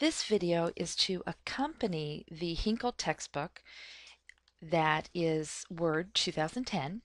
This video is to accompany the Hinkle textbook that is Word 2010.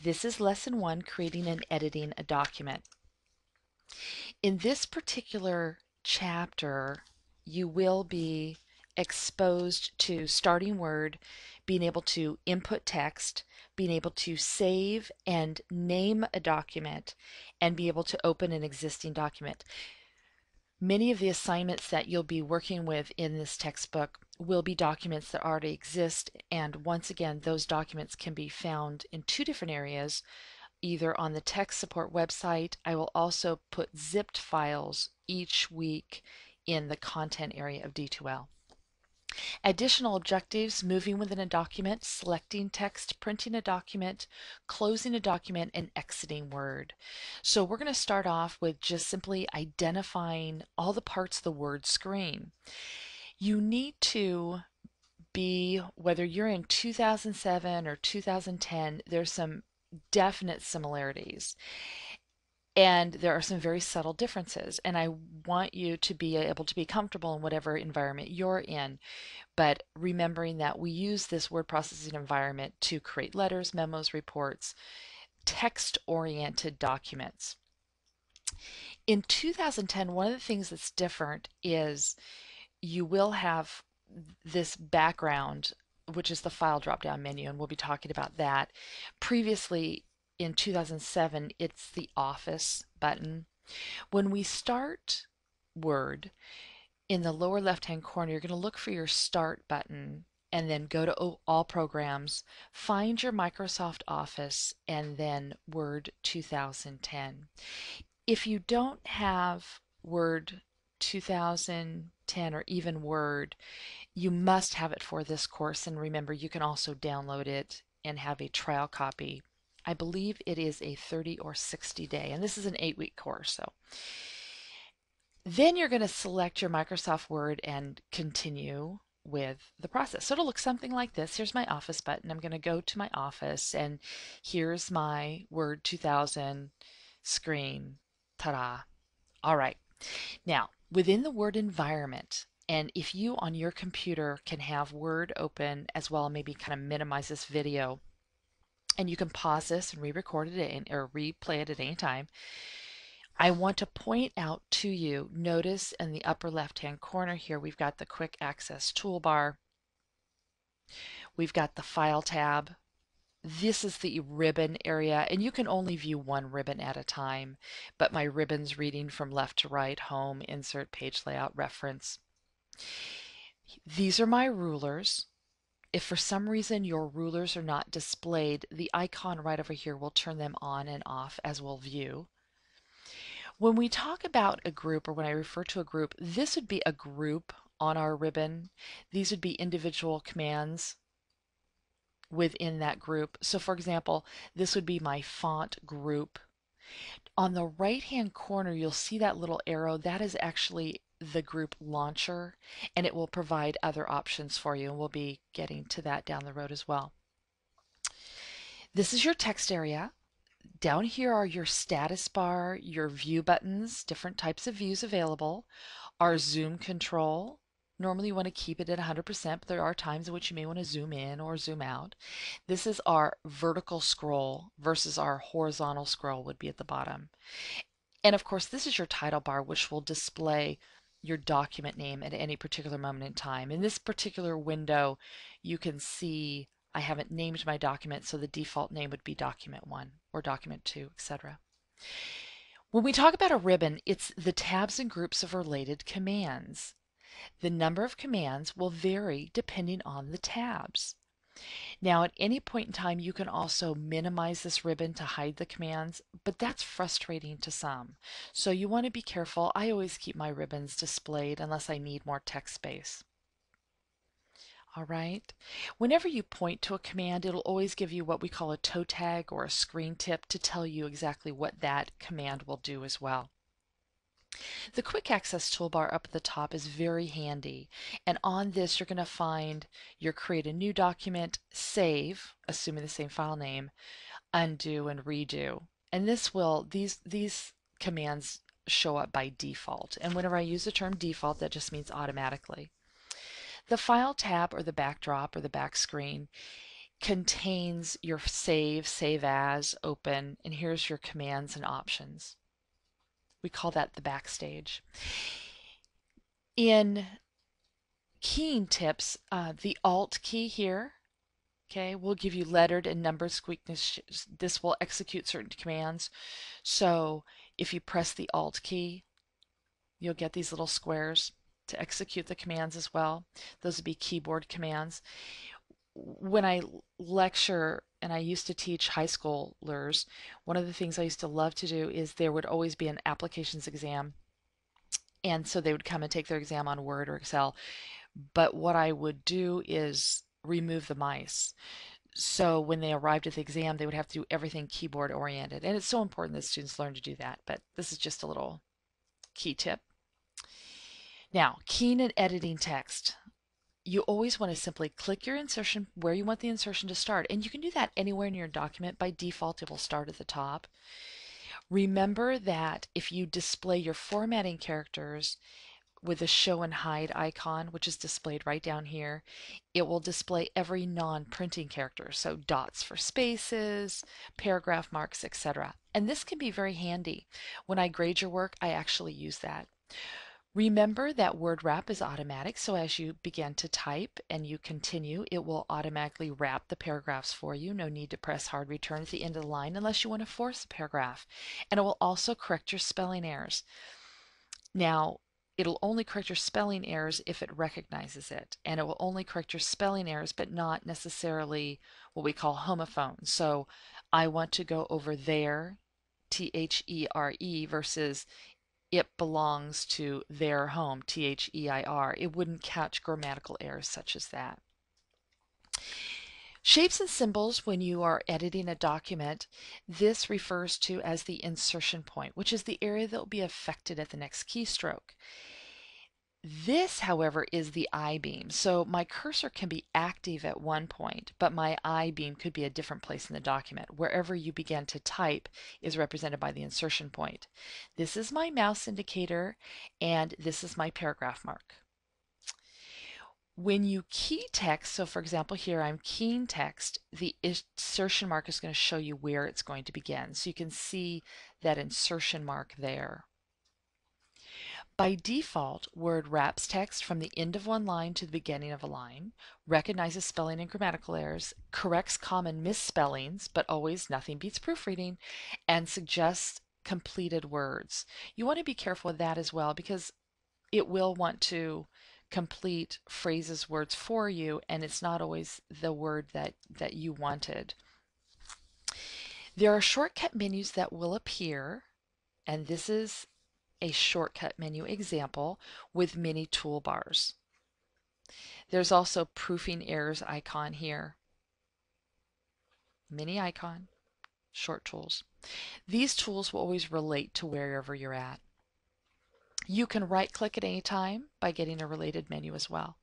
This is Lesson 1, Creating and Editing a Document. In this particular chapter, you will be exposed to starting Word, being able to input text, being able to save and name a document, and be able to open an existing document. Many of the assignments that you'll be working with in this textbook will be documents that already exist, and once again, those documents can be found in two different areas, either on the tech support website. I will also put zipped files each week in the content area of D2L. Additional objectives: moving within a document, selecting text, printing a document, closing a document, and exiting Word. So we're going to start off with just simply identifying all the parts of the Word screen. You need to be, whether you're in 2007 or 2010, there's some definite similarities. And there are some very subtle differences. And I want you to be able to be comfortable in whatever environment you're in. But remembering that we use this word processing environment to create letters, memos, reports, text-oriented documents. In 2010, one of the things that's different is you will have this background, which is the file drop-down menu, and we'll be talking about that. Previously, in 2007, it's the Office button. When we start Word, in the lower left-hand corner, you're going to look for your Start button and then go to All Programs, find your Microsoft Office, and then Word 2010. If you don't have Word 2010 or even Word, you must have it for this course. And remember, you can also download it and have a trial copy. I believe it is a 30 or 60 day, and this is an 8-week course. So then you're going to select your Microsoft Word and continue with the process. So it'll look something like this. Here's my Office button. I'm going to go to my Office, and here's my Word 2000 screen. Ta-da. All right. Now, within the Word environment, and if you on your computer can have Word open as well, maybe kind of minimize this video, and you can pause this and re-record it or replay it at any time. I want to point out to you, notice in the upper left-hand corner here, we've got the quick access toolbar. We've got the file tab. This is the ribbon area, and you can only view one ribbon at a time, but my ribbon's reading from left to right: home, insert, page layout, reference. These are my rulers. If for some reason your rulers are not displayed, the icon right over here will turn them on and off, as will view. When we talk about a group, or when I refer to a group, this would be a group on our ribbon. These would be individual commands within that group. So for example, this would be my font group. On the right-hand corner, you'll see that little arrow. That is actually the group launcher, and it will provide other options for you, and we'll be getting to that down the road as well. This is your text area. Down here are your status bar, your view buttons, different types of views available, our zoom control. Normally you want to keep it at 100%, but there are times in which you may want to zoom in or zoom out. This is our vertical scroll versus our horizontal scroll would be at the bottom. And of course, this is your title bar, which will display your document name at any particular moment in time. In this particular window, you can see I haven't named my document, so the default name would be document 1 or document 2, etc. When we talk about a ribbon, it's the tabs and groups of related commands. The number of commands will vary depending on the tabs. Now, at any point in time, you can also minimize this ribbon to hide the commands, but that's frustrating to some. So you want to be careful. I always keep my ribbons displayed unless I need more text space. All right. Whenever you point to a command, it'll always give you what we call a toe tag or a screen tip to tell you exactly what that command will do as well. The quick access toolbar up at the top is very handy, and on this you're going to find your create a new document, save, assuming the same file name, undo, and redo. And this will, these commands show up by default. And whenever I use the term default, that just means automatically. The File tab or the backdrop or the back screen contains your save as, open, and here's your commands and options. We call that the backstage. In keying tips, the Alt key here, okay, will give you lettered and numbered squeakness. This will execute certain commands. So if you press the Alt key, you'll get these little squares to execute the commands as well. Those would be keyboard commands. When I lecture and I used to teach high schoolers, one of the things I used to love to do is there would always be an applications exam. And so they would come and take their exam on Word or Excel. But what I would do is remove the mice. So when they arrived at the exam, they would have to do everything keyboard oriented. And it's so important that students learn to do that. But this is just a little key tip. Now, keying and editing text. You always want to simply click your insertion where you want the insertion to start. And you can do that anywhere in your document. By default, it will start at the top. Remember that if you display your formatting characters with the show and hide icon, which is displayed right down here, it will display every non-printing character. So dots for spaces, paragraph marks, etc. And this can be very handy. When I grade your work, I actually use that. Remember that word wrap is automatic, so as you begin to type and you continue, it will automatically wrap the paragraphs for you. No need to press hard return at the end of the line unless you want to force a paragraph. And it will also correct your spelling errors. Now, it'll only correct your spelling errors if it recognizes it, and it will only correct your spelling errors, but not necessarily what we call homophones. So I want to go over there, THERE, versus it belongs to their home, THEIR. It wouldn't catch grammatical errors such as that. Shapes and symbols, when you are editing a document, this refers to as the insertion point, which is the area that will be affected at the next keystroke. This, however, is the I-beam. So my cursor can be active at one point, but my I-beam could be a different place in the document. Wherever you begin to type is represented by the insertion point. This is my mouse indicator, and this is my paragraph mark. When you key text, so for example here I'm keying text, the insertion mark is going to show you where it's going to begin. So you can see that insertion mark there. By default, Word wraps text from the end of one line to the beginning of a line, recognizes spelling and grammatical errors, corrects common misspellings, but always nothing beats proofreading, and suggests completed words. You want to be careful with that as well because it will want to complete phrases, words for you, and it's not always the word that you wanted. There are shortcut menus that will appear, and this is a shortcut menu example with many toolbars. There's also proofing errors icon here. Mini icon, short tools. These tools will always relate to wherever you're at. You can right click at any time by getting a related menu as well.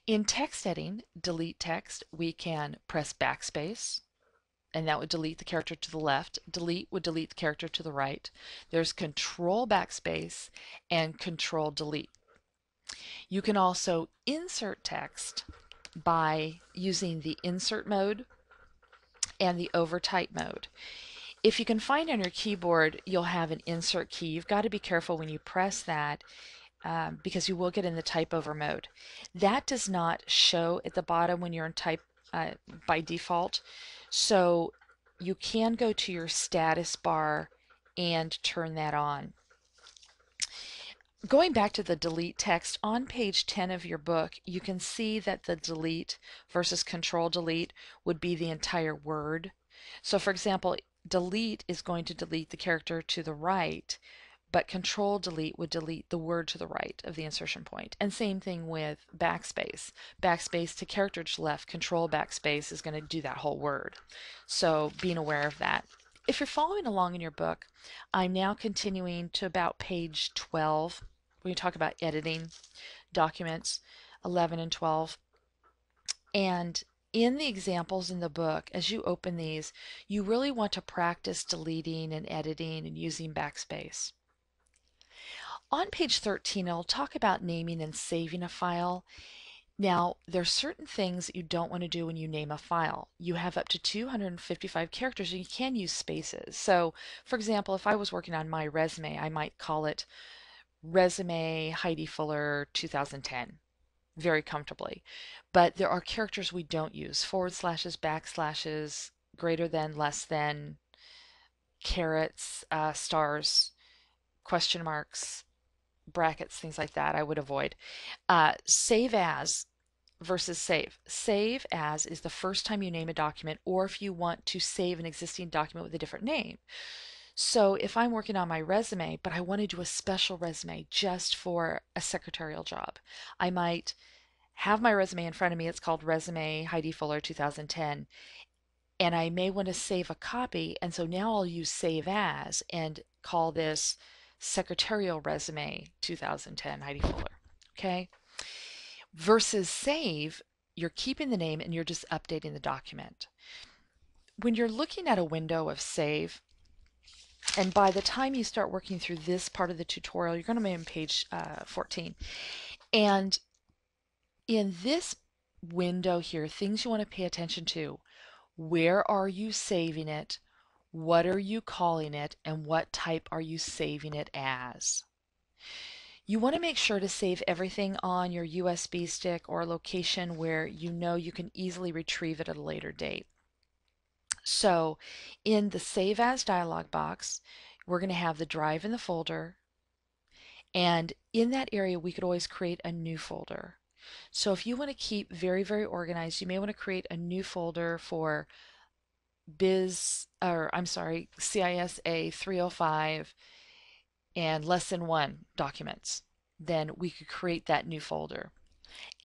In text editing, delete text, we can press backspace, and that would delete the character to the left. Delete would delete the character to the right. There's control backspace and control delete. You can also insert text by using the insert mode and the overtype mode. If you can find on your keyboard, you'll have an insert key. You've got to be careful when you press that because you will get in the type over mode. That does not show at the bottom when you're in type by default. So you can go to your status bar and turn that on. Going back to the delete text, on page 10 of your book, you can see that the delete versus control delete would be the entire word. So for example, delete is going to delete the character to the right, but control delete would delete the word to the right of the insertion point. And same thing with backspace. Backspace to character to the left, control backspace is going to do that whole word. So being aware of that. If you're following along in your book, I'm now continuing to about page 12. We talk about editing documents 11 and 12. And in the examples in the book, as you open these, you really want to practice deleting and editing and using backspace. On page 13, it'll talk about naming and saving a file. Now, there's certain things that you don't want to do when you name a file. You have up to 255 characters and you can use spaces. So, for example, if I was working on my resume, I might call it Resume Heidi Fuller 2010 very comfortably. But there are characters we don't use: forward slashes, backslashes, greater than, less than, carets, stars, question marks, brackets, things like that I would avoid. Save as versus save. Save as is the first time you name a document, or if you want to save an existing document with a different name. So if I'm working on my resume, but I want to do a special resume just for a secretarial job, I might have my resume in front of me. It's called Resume Heidi Fuller 2010, and I may want to save a copy. And so now I'll use Save As and call this Secretarial Resume 2010 Heidi Fuller. Okay? Versus save, you're keeping the name and you're just updating the document. When you're looking at a window of save, and by the time you start working through this part of the tutorial, you're going to be on page 14. And in this window here, things you want to pay attention to: where are you saving it? What are you calling it? And what type are you saving it as? You want to make sure to save everything on your USB stick or location where you know you can easily retrieve it at a later date. So in the Save As dialog box, we're going to have the drive and the folder. And in that area, we could always create a new folder. So if you want to keep very, very organized, you may want to create a new folder for CISA 305 and Lesson 1 documents. Then we could create that new folder.